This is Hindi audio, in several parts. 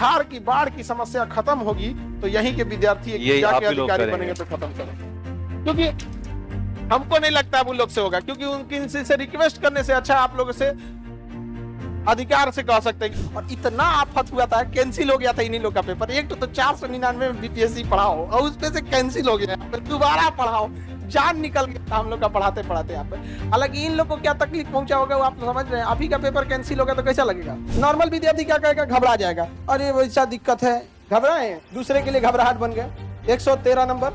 बिहार की बाढ़ की समस्या खत्म होगी तो यहीं के विद्यार्थी ये आप जाके ही लोग अधिकारी करेंगे। बनेंगे तो खत्म करेंगे, क्योंकि हमको नहीं लगता अब उन लोग से होगा, क्योंकि उनकी से रिक्वेस्ट करने से अच्छा आप लोगों से अधिकार से कह सकते हैं। और इतना आफत हुआ था, कैंसिल हो गया था इन्हीं लोग का पेपर। एक तो 499 में बीपीएससी पढ़ाओ और उसपे से कैंसिल हो गया, दोबारा पढ़ाओ, जान निकल गया था हम लोग का पढ़ाते पढ़ाते यहाँ पे। हालांकि इन लोग को क्या तकलीफ पहुंचा होगा वो आप समझ रहे हैं। अभी का पेपर कैंसिल होगा तो कैसा लगेगा? नॉर्मल विद्यार्थी क्या कहेगा? घबरा जाएगा, अरे वैसा दिक्कत है, घबराए, दूसरे के लिए घबराहट बन गया। 113 नंबर,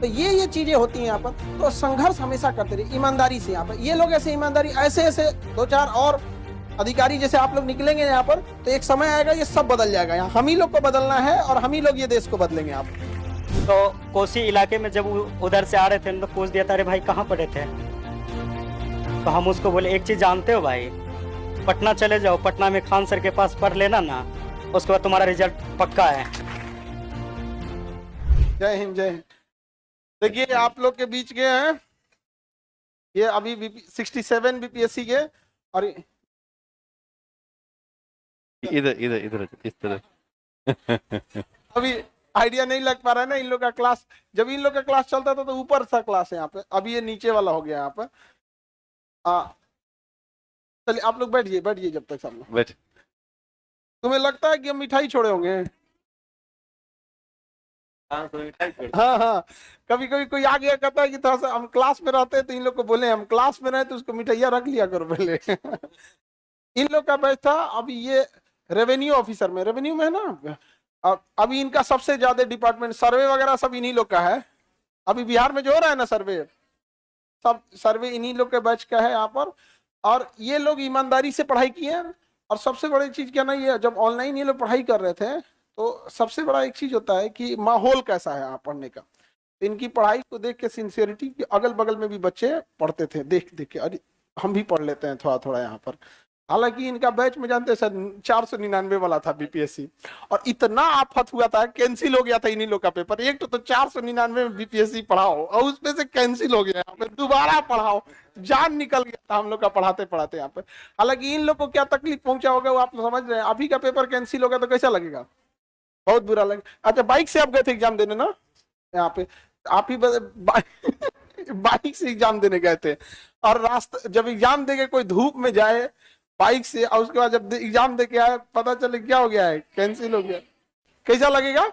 तो ये चीजें होती हैं यहाँ पर। तो संघर्ष हमेशा करते रहिए ईमानदारी से। यहाँ पर ये लोग ऐसे ईमानदारी, ऐसे 2-4 और अधिकारी जैसे आप लोग निकलेंगे यहाँ पर, तो एक समय आएगा ये सब बदल जाएगा। यहाँ हम ही लोग को बदलना है और हम ही लोग ये देश को बदलेंगे। आप तो कोसी इलाके में जब उधर से आ रहे थे तो पूछ दिया था, अरे भाई कहाँ पढ़े थे? तो हम उसको बोले एक चीज जानते हो भाई, पटना चले जाओ, पटना में खान सर के पास पढ़ लेना ना, उसके बाद तुम्हारा रिजल्ट पक्का है। जय हिंद, जय हिंद। देखिए आप लोग के बीच के हैं ये अभी 67 बीपीएससी के, और इधर इधर इधर इस तरह। अभी आइडिया नहीं लग पा रहा है ना इन लोग का क्लास। जब इन लोग का क्लास चलता था तो ऊपर था क्लास यहाँ पे, अभी ये नीचे वाला हो गया यहाँ पे। चलिए आप लोग बैठिए बैठिए जब तक सब लोग। बैठ। तुम्हें लगता है कि हम मिठाई छोड़े होंगे? हाँ हाँ, कभी कभी कोई आ गया कहता है कि थोड़ा सा हम क्लास में रहते हैं तो इन लोग को बोले हम क्लास में रहे तो उसको मिठाइया रख लिया करो पहले। इन लोग का बैच था अभी ये रेवेन्यू ऑफिसर में, रेवेन्यू में है ना। अभी इनका सबसे ज्यादा डिपार्टमेंट सर्वे वगैरह सब इन्हीं लोग का है। अभी बिहार में जो हो रहा है ना सर्वे, सब सर्वे इन्हीं लोग के बैच का है यहाँ पर। और ये लोग ईमानदारी से पढ़ाई किए हैं। और सबसे बड़ी चीज क्या ना, ये जब ऑनलाइन ये लोग पढ़ाई कर रहे थे तो सबसे बड़ा एक चीज होता है कि माहौल कैसा है यहाँ पढ़ने का। इनकी पढ़ाई को देख के सिंसियरिटी, अगल बगल में भी बच्चे पढ़ते थे देख देख के, अरे हम भी पढ़ लेते हैं थोड़ा थोड़ा यहाँ पर। हालांकि इनका बैच में जानते हैं सर 499 वाला था बीपीएससी, और इतना आफत हुआ था, कैंसिल हो गया था इन्हीं लोग का पेपर। एक तो 499 में बीपीएससी पढ़ाओ और उसपे से कैंसिल हो गया, यहाँ पे दोबारा पढ़ाओ, जान निकल गया था हम लोग का पढ़ाते पढ़ाते यहाँ पे। हालांकि इन लोग को क्या तकलीफ पहुंचा होगा वो आप समझ रहे हैं। अभी का पेपर कैंसिल होगा तो कैसा लगेगा? बहुत बुरा लगेगा। अच्छा बाइक से आप गए थे एग्जाम देने ना यहाँ पे? आप ही बाइक से एग्जाम देने गए थे, और रास्ता जब एग्जाम देके कोई धूप में जाए बाइक से, और उसके बाद जब एग्जाम दे के आए पता चले क्या हो गया है, कैंसिल हो गया, कैसा लगेगा?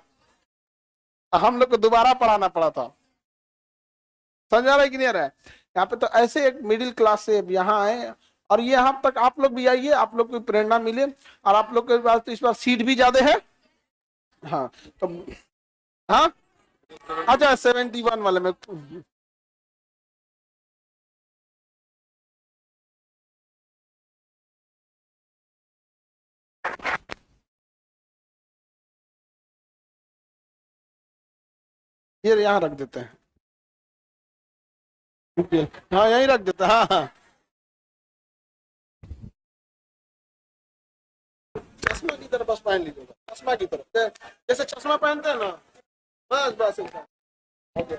हम लोग को दोबारा पढ़ाना पड़ा था। समझ आ रहा है कि नहीं आ रहा है? यहाँ पे तो ऐसे एक मिडिल क्लास से यहाँ आए, और ये यहाँ तक आप लोग भी आइए, आप लोग को प्रेरणा मिले। और आप लोग के पास तो इस बार सीट भी ज्यादा है। हाँ तो हाँ अच्छा 71 वाले में ये यहाँ रख देते हैं। हाँ यहीं रख देते हैं। हाँ हाँ, चश्मा की तरफ बस पहन लीजिएगा, चश्मा की तरफ, जैसे चश्मा पहनते हैं ना, बस बस एकदम ओके।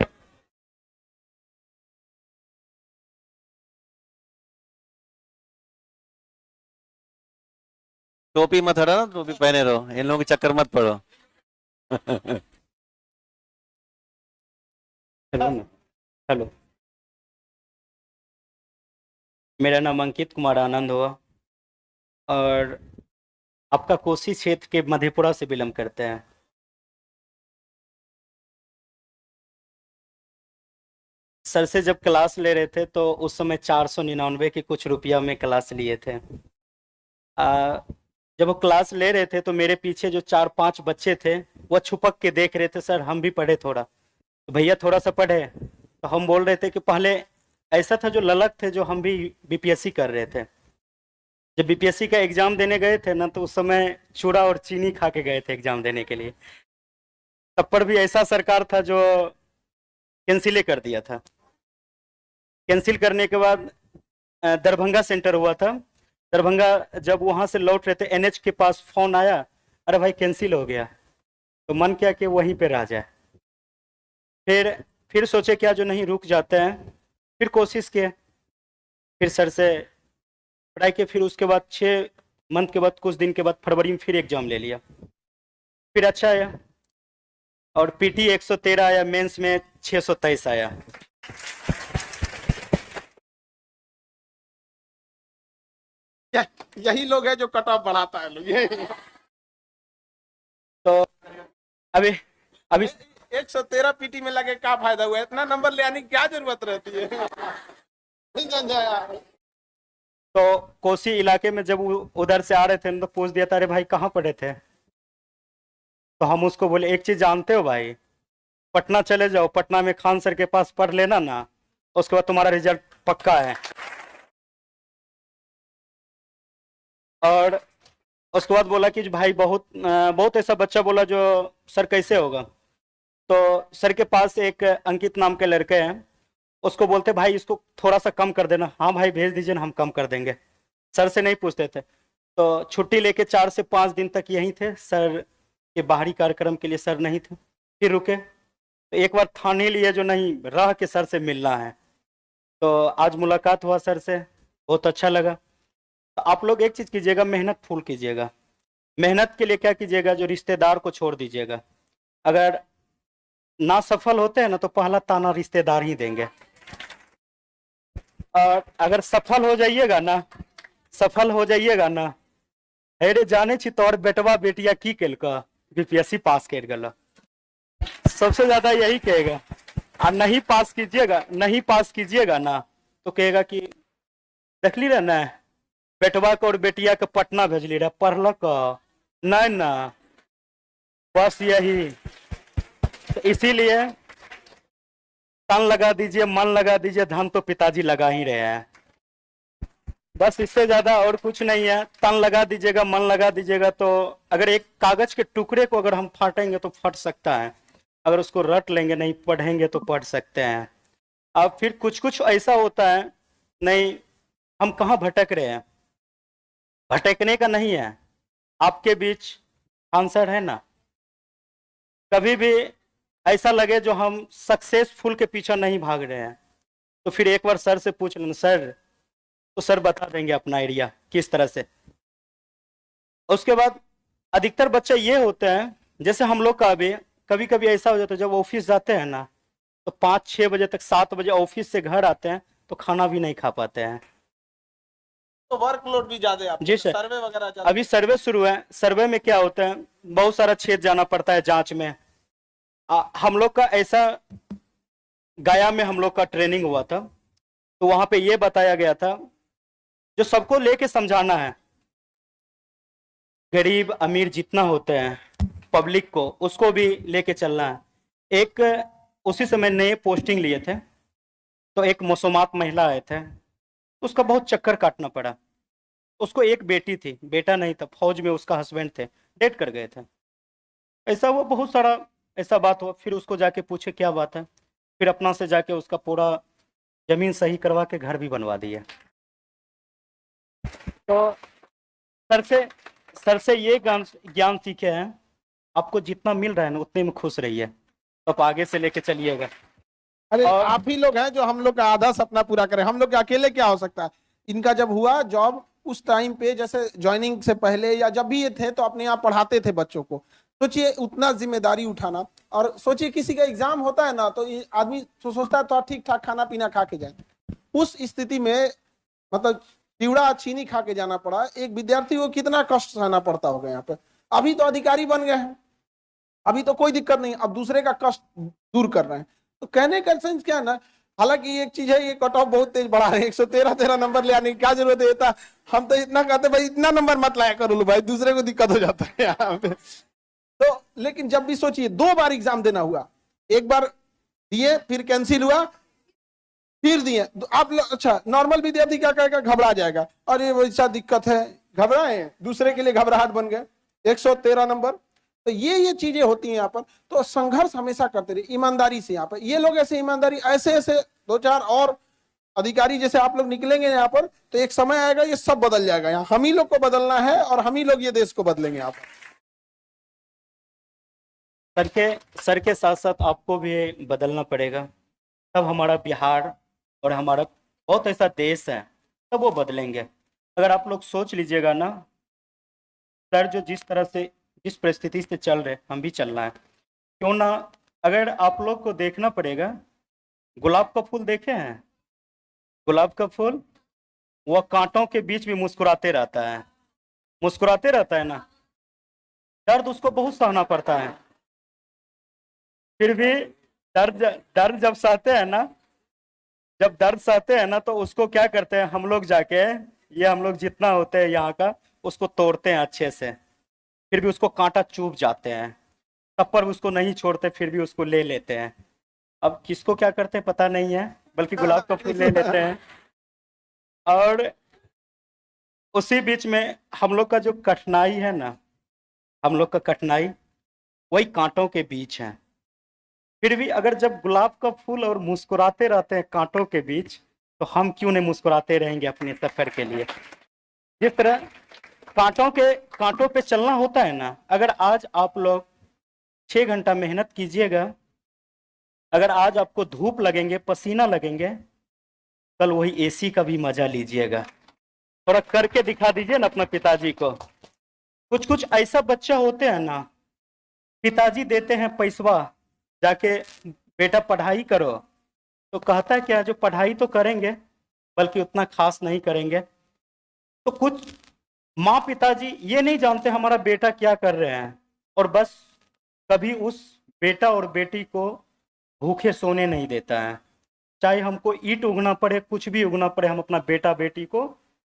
टोपी मत हटा ना, टोपी पहने रहो, इन लोगों के चक्कर मत पड़ो। हेलो ना, हेलो, मेरा नाम अंकित कुमार आनंद हुआ, और आपका कोसी क्षेत्र के मधेपुरा से बिलोंग करते हैं। सर से जब क्लास ले रहे थे तो उस समय 499 के कुछ रुपया में क्लास लिए थे। जब वो क्लास ले रहे थे तो मेरे पीछे जो 4-5 बच्चे थे वो छुपक के देख रहे थे, सर हम भी पढ़े थोड़ा, तो भैया थोड़ा सा पढ़े। तो हम बोल रहे थे कि पहले ऐसा था जो ललक थे, जो हम भी बीपीएससी कर रहे थे। जब बीपीएससी का एग्जाम देने गए थे ना, तो उस समय चूड़ा और चीनी खा के गए थे एग्जाम देने के लिए। तब पर भी ऐसा सरकार था जो कैंसिल कर दिया था। कैंसिल करने के बाद दरभंगा सेंटर हुआ था। दरभंगा जब वहां से लौट रहे थे, एनएच के पास फोन आया, अरे भाई कैंसिल हो गया। तो मन किया कि वहीं पे रह जाए। फिर सोचे क्या जो नहीं रुक जाते हैं, फिर कोशिश किए, फिर सर से पढ़ाई के, फिर उसके बाद 6 मंथ के बाद कुछ दिन के बाद फरवरी में फिर एग्जाम ले लिया। फिर अच्छा आया, और पीटी 113 आया, मेंस में 623 आया। यही लोग है जो कट ऑफ बढ़ाता है लोग ये। तो अभी अभी 113 पीटी में लगे क्या फायदा हुआ, इतना नंबर ले आने की क्या जरूरत रहती है। नहीं समझा यार। तो कोसी इलाके में जब उधर से आ रहे थे तो पूछ दिया था, अरे भाई कहाँ पढ़े थे? तो हम उसको बोले एक चीज जानते हो भाई, पटना चले जाओ, पटना में खान सर के पास पढ़ लेना ना, उसके बाद तुम्हारा रिजल्ट पक्का है। और उसके बाद बोला कि भाई बहुत ऐसा बच्चा बोला जो सर कैसे होगा। तो सर के पास एक अंकित नाम के लड़के हैं, उसको बोलते भाई इसको थोड़ा सा कम कर देना। हाँ भाई भेज दीजिए ना, हम कम कर देंगे। सर से नहीं पूछते थे। तो छुट्टी लेके 4 से 5 दिन तक यहीं थे, सर के बाहरी कार्यक्रम के लिए सर नहीं थे। फिर रुके तो एक बार ठान ही लिए जो नहीं रह के सर से मिलना है। तो आज मुलाकात हुआ सर से, बहुत अच्छा लगा। तो आप लोग एक चीज कीजिएगा, मेहनत फुल कीजिएगा। मेहनत के लिए क्या कीजिएगा, जो रिश्तेदार को छोड़ दीजिएगा। अगर ना सफल होते हैं ना तो पहला ताना रिश्तेदार ही देंगे। और अगर सफल हो जाइएगा ना, अरे जाने छी तोर बेटवा बेटिया की केलका, बीपीएससी पास कर गला, सबसे ज्यादा यही कहेगा। और नहीं पास कीजिएगा ना तो कहेगा कि देखली रहे ना बेटवा को और बेटिया के पटना भेजली रहे, पढ़लक नहीं ना, बस यही। तो इसीलिए तन लगा दीजिए, मन लगा दीजिए, धन तो पिताजी लगा ही रहे हैं। बस इससे ज्यादा और कुछ नहीं है। तन लगा दीजिएगा, मन लगा दीजिएगा। तो अगर एक कागज के टुकड़े को अगर हम फाटेंगे तो फट सकता है, अगर उसको रट लेंगे, नहीं पढ़ेंगे तो पढ़ सकते हैं। अब फिर कुछ कुछ ऐसा होता है, नहीं हम कहाँ भटक रहे हैं, भटकने का नहीं है। आपके बीच आंसर है ना। कभी भी ऐसा लगे जो हम सक्सेसफुल के पीछे नहीं भाग रहे हैं, तो फिर एक बार सर से पूछ लेना, सर, तो सर बता देंगे अपना आइडिया किस तरह से। उसके बाद अधिकतर बच्चे ये होते हैं, जैसे हम लोग का भी कभी कभी ऐसा हो जाता है, जब ऑफिस जाते हैं ना तो 5-6 बजे तक, 7 बजे ऑफिस से घर आते हैं तो खाना भी नहीं खा पाते हैं। तो वर्कलोड भी ज्यादा है, जी सर। सर्वे वगैरह ज्यादा। अभी सर्वे शुरू है। सर्वे में क्या होता है, बहुत सारा क्षेत्र जाना पड़ता है जांच में। हम लोग का ऐसा, गया में हम लोग का ट्रेनिंग हुआ था, तो वहां पे ये बताया गया था जो सबको लेके समझाना है, गरीब अमीर जितना होते हैं पब्लिक को, उसको भी लेके चलना है। एक उसी समय नए पोस्टिंग लिए थे, तो एक मौसमात महिला आए थे, उसका बहुत चक्कर काटना पड़ा। उसको एक बेटी थी, बेटा नहीं था, फौज में उसका हस्बैंड थे, डेथ कर गए थे। ऐसा वो बहुत सारा ऐसा बात हुआ। फिर उसको जाके पूछे क्या बात है, फिर अपना से जाके उसका पूरा जमीन सही करवा के घर भी बनवा दिया। तो सर से ये ज्ञान सीखे हैं, आपको जितना मिल रहा है ना उतने में खुश रहिए, तो आप आगे से लेके चलिएगा। अरे आप ही लोग हैं जो हम लोग का आधा सपना पूरा करें। हम लोग के अकेले क्या हो सकता है। इनका जब हुआ जॉब, उस टाइम पे जैसे ज्वाइनिंग से पहले या जब भी ये थे तो अपने यहाँ पढ़ाते थे बच्चों को। सोचिए उतना जिम्मेदारी उठाना, और सोचिए किसी का एग्जाम होता है ना तो आदमी सोचता है तो ठीक ठाक खाना पीना खा के जाए। उस स्थिति में मतलब चिवड़ा चीनी खा के जाना पड़ा। एक विद्यार्थी को कितना कष्ट सहना पड़ता होगा यहाँ पे। अभी तो अधिकारी बन गए हैं, अभी तो कोई दिक्कत नहीं, अब दूसरे का कष्ट दूर कर रहे हैं। तो कहने का सेंस क्या है ना, हालांकि एक चीज है, ये कट ऑफ बहुत तेज बढ़ा रहे हैं। 113 नंबर ले आने की क्या जरूरत है। हम तो इतना कहते भाई इतना नंबर मत लाया करो लो भाई, दूसरे को दिक्कत हो जाता है यहाँ पे। तो लेकिन जब भी सोचिए 2 बार एग्जाम देना हुआ, एक बार दिए फिर कैंसिल हुआ, फिर दिए। आप अच्छा नॉर्मल विद्यार्थी क्या कहेगा, घबरा जाएगा, अरे वैसा दिक्कत है, घबराए, दूसरे के लिए घबराहट बन गए। 113 नंबर, तो ये चीजें होती हैं यहाँ पर। तो संघर्ष हमेशा करते रहिए ईमानदारी से। यहाँ पर ये लोग ऐसे ईमानदारी, ऐसे 2-4 और अधिकारी जैसे आप लोग निकलेंगे यहाँ पर, तो एक समय आएगा ये सब बदल जाएगा। यहाँ हम ही लोग को बदलना है और हम ही लोग ये देश को बदलेंगे। यहाँ पर सर के साथ साथ आपको भी बदलना पड़ेगा, तब हमारा बिहार और हमारा बहुत ऐसा देश है, तब वो बदलेंगे। अगर आप लोग सोच लीजिएगा ना, सर जो जिस तरह से जिस परिस्थिति से चल रहे हम भी चलना है, क्यों ना। अगर आप लोग को देखना पड़ेगा, गुलाब का फूल देखे हैं? गुलाब का फूल वह कांटों के बीच भी मुस्कुराते रहता है, मुस्कुराते रहता है ना। दर्द उसको बहुत सहना पड़ता है, फिर भी दर्द जब सहते हैं ना, जब दर्द सहते हैं ना, तो उसको क्या करते हैं हम लोग जाके, ये हम लोग जितना होते हैं यहाँ का, उसको तोड़ते हैं अच्छे से, फिर भी उसको कांटा चुभ जाते हैं, तब पर उसको नहीं छोड़ते, फिर भी उसको ले लेते हैं। अब किसको क्या करते हैं पता नहीं है, बल्कि गुलाब का फूल ले लेते हैं। और उसी बीच में हम लोग का जो कठिनाई है ना, हम लोग का कठिनाई वही कांटों के बीच है। फिर भी अगर जब गुलाब का फूल और मुस्कुराते रहते हैं कांटों के बीच, तो हम क्यों नहीं मुस्कुराते रहेंगे अपने सफर के लिए। जिस तरह कांटों पे चलना होता है ना, अगर आज आप लोग 6 घंटा मेहनत कीजिएगा, अगर आज आपको धूप लगेंगे, पसीना लगेंगे, कल वही एसी का भी मजा लीजिएगा। थोड़ा करके दिखा दीजिए ना अपना पिताजी को। कुछ कुछ ऐसा बच्चा होते हैं ना, पिताजी देते हैं पैसवा, जाके बेटा पढ़ाई करो, तो कहता है क्या, जो पढ़ाई तो करेंगे बल्कि उतना खास नहीं करेंगे। तो कुछ माँ पिताजी ये नहीं जानते हमारा बेटा क्या कर रहे हैं, और बस कभी उस बेटा और बेटी को भूखे सोने नहीं देता है। चाहे हमको ईंट उगना पड़े, कुछ भी उगना पड़े, हम अपना बेटा बेटी को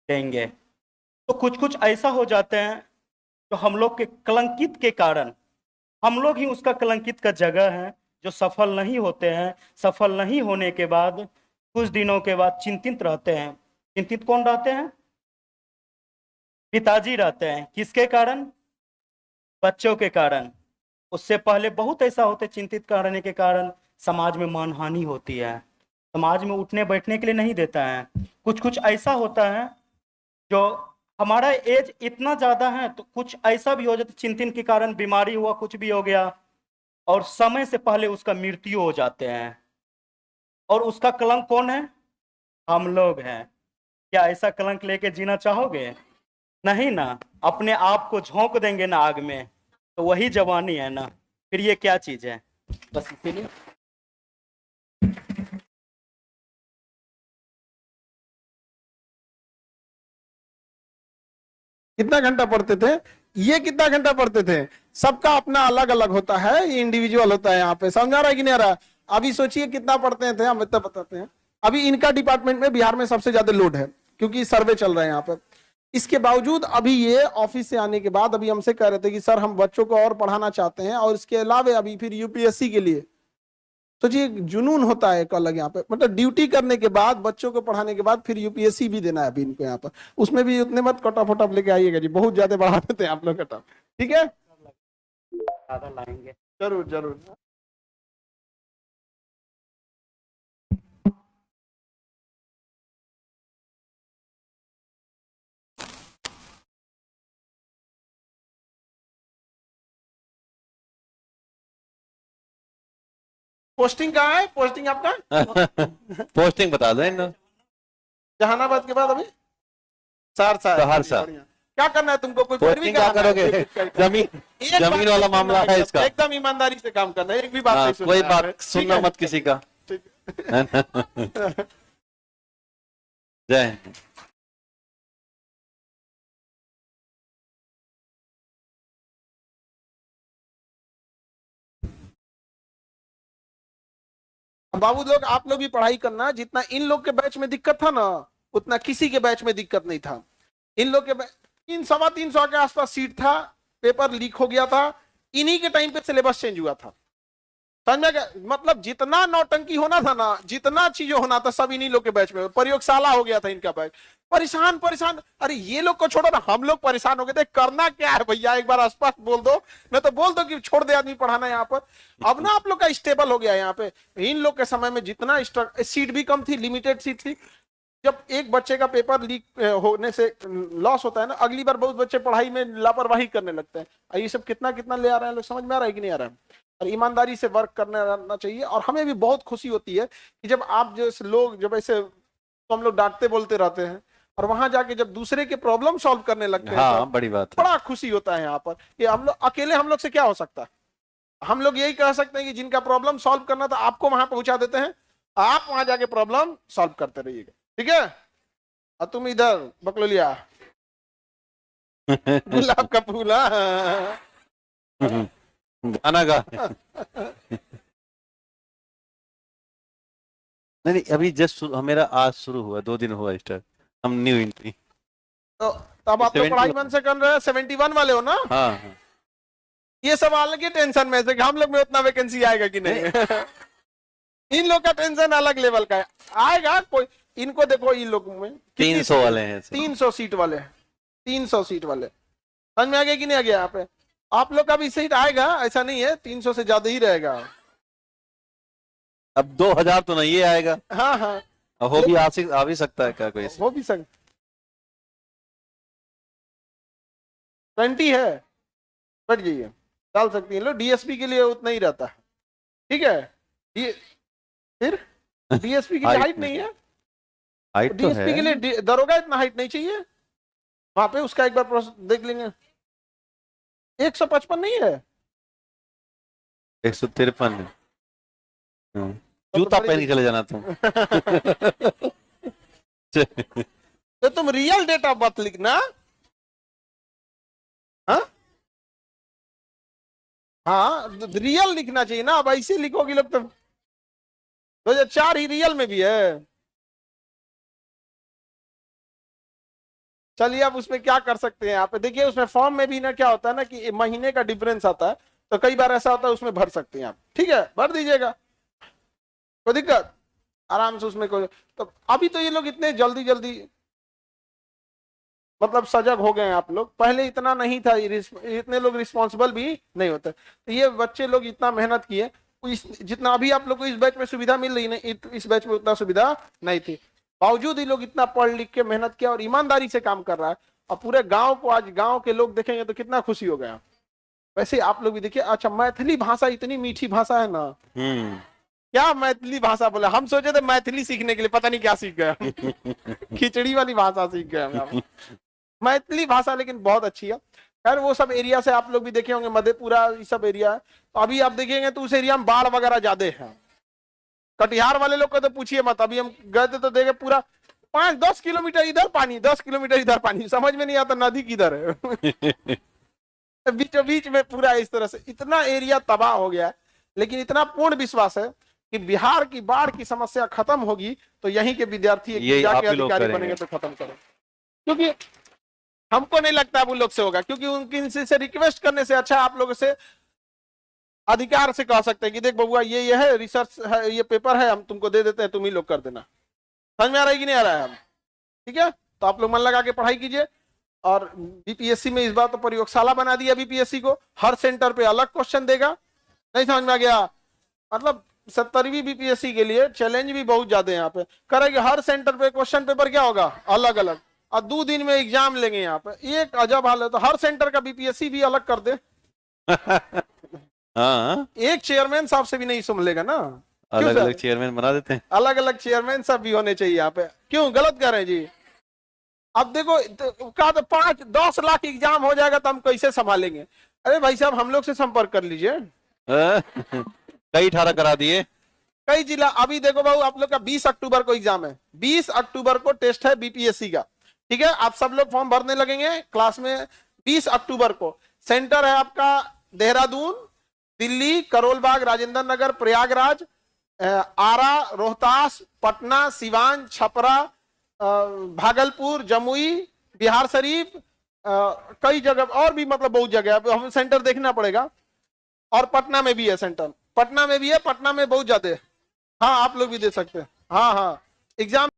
देंगे। तो कुछ कुछ ऐसा हो जाते हैं तो हम लोग के कलंकित के कारण, हम लोग ही उसका कलंकित का जगह है, जो सफल नहीं होते हैं। सफल नहीं होने के बाद कुछ दिनों के बाद चिंतित रहते हैं। चिंतित कौन रहते हैं? पिताजी रहते हैं। किसके कारण? बच्चों के कारण। उससे पहले बहुत ऐसा होते, चिंतित करने के कारण समाज में मानहानि होती है, समाज में उठने बैठने के लिए नहीं देता है। कुछ कुछ ऐसा होता है जो हमारा एज इतना ज्यादा है, तो कुछ ऐसा भी हो जाता, चिंतन के कारण बीमारी हुआ, कुछ भी हो गया, और समय से पहले उसका मृत्यु हो जाते हैं। और उसका कलंक कौन है? हम लोग हैं। क्या ऐसा कलंक लेके जीना चाहोगे? नहीं ना। अपने आप को झोंक देंगे ना आग में, तो वही जवानी है ना। फिर ये क्या चीज है? बस इसीलिए कितना घंटा पढ़ते थे? ये कितना घंटा पढ़ते थे? सबका अपना अलग अलग होता है, ये इंडिविजुअल होता है। यहाँ पे समझा रहा है कि नहीं आ रहा? अभी सोचिए कितना पढ़ते थे, हम इतना बताते हैं। अभी इनका डिपार्टमेंट में बिहार में सबसे ज्यादा लोड है, क्योंकि सर्वे चल रहा है यहाँ पर। इसके बावजूद अभी ये ऑफिस से आने के बाद अभी हमसे कह रहे थे कि सर हम बच्चों को और पढ़ाना चाहते हैं, और इसके अलावा अभी फिर यूपीएससी के लिए। सोचिए जुनून होता है एक अलग यहाँ पे, मतलब ड्यूटी करने के बाद, बच्चों को पढ़ाने के बाद फिर यूपीएससी भी देना है अभी इनको यहाँ पर। उसमें भी उतने मत कट ऑफ वट ऑफ लेके आइएगा जी, बहुत ज्यादा बढ़ा देते हैं आप लोग कट ऑफ। ठीक है, ज्यादा लाएंगे। जरूर जरूर। पोस्टिंग कहाँ है? पोस्टिंग आपका पोस्टिंग बता दो इन लोग। जहानाबाद के बाद अभी सहरसा। सहरसा। क्या करना है तुमको? कोई पैरवी पोस्टिंग क्या कराना है? करोगे? जमीन वाला मामला है इसका। एकदम ईमानदारी से काम करना है, एक भी बात हाँ, नहीं सुनना कोई है। बात ठीक सुनना है? मत किसी का। ठीक है ना? जय हिंद। बाबू लोग, आप लोग भी पढ़ाई करना। जितना इन लोग के बैच में दिक्कत था ना, उतना किसी के बैच में दिक्कत नहीं था। इन लोग के 300 के आसपास सीट था, पेपर लीक हो गया था, इन्हीं के टाइम पे सिलेबस चेंज हुआ था। समझ में गया? मतलब जितना नौटंकी होना था ना, जितना चीजें होना था, सब इन्हीं लोग के बैच में। प्रयोगशाला हो गया था इनका बैच। परेशान परेशान, अरे ये लोग को छोड़ो ना, हम लोग परेशान हो गए थे। करना क्या है भैया, एक बार स्पष्ट बोल दो, नहीं तो बोल दो कि छोड़ दे आदमी पढ़ाना यहाँ पर। अब ना आप लोग का स्टेबल हो गया यहाँ पे। इन लोग के समय में जितना सीट भी कम थी, लिमिटेड सीट थी। जब एक बच्चे का पेपर लीक होने से लॉस होता है ना, अगली बार बहुत बच्चे पढ़ाई में लापरवाही करने लगते हैं। ये सब कितना कितना ले आ रहे हैं लोग, समझ में आ रहा है कि नहीं आ रहा है? और ईमानदारी से वर्क करना चाहिए। और हमें भी बहुत खुशी होती है कि जब आप जैसे लोग, जब ऐसे तो हम लोग डांटते बोलते रहते हैं, और वहां जाके जब दूसरे के प्रॉब्लम सॉल्व करने लगते हैं हाँ तो बड़ी बात है। बड़ा खुशी होता है यहाँ पर कि हम लोग अकेले, हम लोग से क्या हो सकता है। हम लोग यही कह सकते हैं कि जिनका प्रॉब्लम सॉल्व करना था आपको वहां पहुंचा देते हैं, आप वहां जाके प्रॉब्लम सॉल्व करते रहिएगा, ठीक है। और तुम इधर बकलोलिया गुलाब का फूल, हाँ। गाना गा। नहीं अभी जस्ट मेरा आज शुरू हुआ, 2 दिन हुआ स्टार्ट, हम न्यू एंट्री। तो तब आप लोग 71 पढ़ाई मन से कर रहे हैं, 71 वाले हो ना। हाँ हाँ ये सब अलग ही टेंशन में से कि हम लोग में उतना वैकेंसी आएगा कि नहीं। इन लोग का टेंशन अलग लेवल का है, आएगा कोई। इनको देखो, इन लोग में 300 वाले हैं। 300 सीट वाले हैं, 300 सीट वाले। समझ में आ गया कि नहीं आ गया। यहाँ पे आप लोग का भी सीट आएगा, ऐसा नहीं है, 300 से ज्यादा ही रहेगा। अब 2000 तो नहीं आएगा। हाँ हाँ, अब हो भी आ भी सकता है क्या कोई? हो भी सकता। 20 है, बढ़ जाइए, डाल सकती है लोग। डीएसपी के लिए उतना ही रहता है, ठीक है। फिर डीएसपी के लिए हाइट नहीं है, हाइट तो डीएसपी है। के लिए दरोगा इतना हाइट नहीं चाहिए। वहां पे उसका एक बार प्रोसेस देख लेंगे। 155 नहीं है, 153 है। जूता पहन के चले जाना तुम। तो तुम रियल डेट ऑफ बर्थ लिखना। हाँ हाँ, रियल लिखना चाहिए ना। अब ऐसे लिखोगे लोग तो 2004 ही रियल में भी है। चलिए, अब उसमें क्या कर सकते हैं। यहाँ पे देखिए, उसमें फॉर्म में भी ना क्या होता है ना कि महीने का डिफरेंस आता है, तो कई बार ऐसा होता है उसमें भर सकते हैं आप, ठीक है, भर दीजिएगा, कोई दिक्कत, आराम से उसमें कोई। तो अभी तो ये लोग इतने जल्दी जल्दी मतलब सजग हो गए हैं आप लोग, पहले इतना नहीं था, इतने लोग रिस्पॉन्सिबल भी नहीं होते। तो ये बच्चे लोग इतना मेहनत किए, जितना अभी आप लोग को इस बैच में सुविधा मिल रही है, इस बैच में उतना सुविधा नहीं थी। बावजूद ये लोग इतना पढ़ लिख के मेहनत किया और ईमानदारी से काम कर रहा है, और पूरे गांव को आज गांव के लोग देखेंगे तो कितना खुशी हो गया। वैसे आप लोग भी देखिए। अच्छा, मैथिली भाषा इतनी मीठी भाषा है ना। क्या मैथिली भाषा बोला, हम सोचे थे मैथिली सीखने के लिए, पता नहीं क्या सीख गया। खिचड़ी वाली भाषा सीख गया। मैथिली भाषा लेकिन बहुत अच्छी है। खैर, वो सब एरिया से आप लोग भी देखे होंगे, मधेपुरा ये सब एरिया है, तो अभी आप देखेंगे तो उस एरिया में बाढ़ वगैरह ज्यादा है। कटिहार वाले लोग को तो पूछिए मत, अभी हम गए थे तो देखे पूरा 5-10 किलोमीटर इधर पानी, 10 किलोमीटर इधर पानी, समझ में नहीं आता नदी किधर है। बीचों बीच में पूरा इस तरह से इतना एरिया तबाह हो गया है। लेकिन इतना पूर्ण विश्वास है कि बिहार की बाढ़ की समस्या खत्म होगी तो यहीं के विद्यार्थी जाके अधिकारी बनेंगे तो खत्म करें। क्योंकि हमको नहीं लगता वो लोग से होगा, क्योंकि उनकी से रिक्वेस्ट करने से अच्छा आप लोगों से अधिकार से कह सकते हैं कि देख बबुआ, ये है रिसर्च है, ये पेपर है, हम तुमको दे देते हैं, तुम ही लोग कर देना। समझ में आ रहा है कि नहीं आ रहा है हम, ठीक है। तो आप लोग मन लगा के पढ़ाई कीजिए। और बीपीएससी में इस बार तो प्रयोगशाला बना दिया बीपीएससी को, हर सेंटर पे अलग क्वेश्चन देगा। नहीं समझ में आ गया, मतलब 70वीं बीपीएससी के लिए चैलेंज भी बहुत ज्यादा है। यहाँ पे करेंगे हर सेंटर पे क्वेश्चन पेपर क्या होगा, अलग अलग, और 2 दिन में एग्जाम लेंगे। यहाँ पे एक अजब हाल है, तो हर सेंटर का बीपीएससी भी अलग कर दे। हाँ, एक चेयरमैन साहब से भी नहीं संभलेगा ना, अलग अलग चेयरमैन बना देते हैं। अलग अलग चेयरमैन सब भी होने चाहिए यहाँ पे। क्यों गलत कर रहे हैं जी। अब देखो, कहा तो 5-10 लाख एग्जाम हो जाएगा तो हम कैसे संभालेंगे। अरे भाई साहब, हम लोग से संपर्क कर लीजिए। कई 18 करा दिए, कई जिला। अभी देखो बाबू, आप लोग का 20 अक्टूबर को एग्जाम है, 20 अक्टूबर को टेस्ट है बीपीएससी का, ठीक है। आप सब लोग फॉर्म भरने लगेंगे क्लास में 20 अक्टूबर को। सेंटर है आपका देहरादून, दिल्ली, करोलबाग, राजेंद्र नगर, प्रयागराज, आरा, रोहतास, पटना, सिवान, छपरा, भागलपुर, जमुई, बिहार शरीफ, कई जगह और भी, मतलब बहुत जगह हम सेंटर देखना पड़ेगा। और पटना में भी है सेंटर, पटना में भी है, पटना में बहुत ज्यादा है। हाँ, आप लोग भी दे सकते हैं। हाँ हाँ, एग्जाम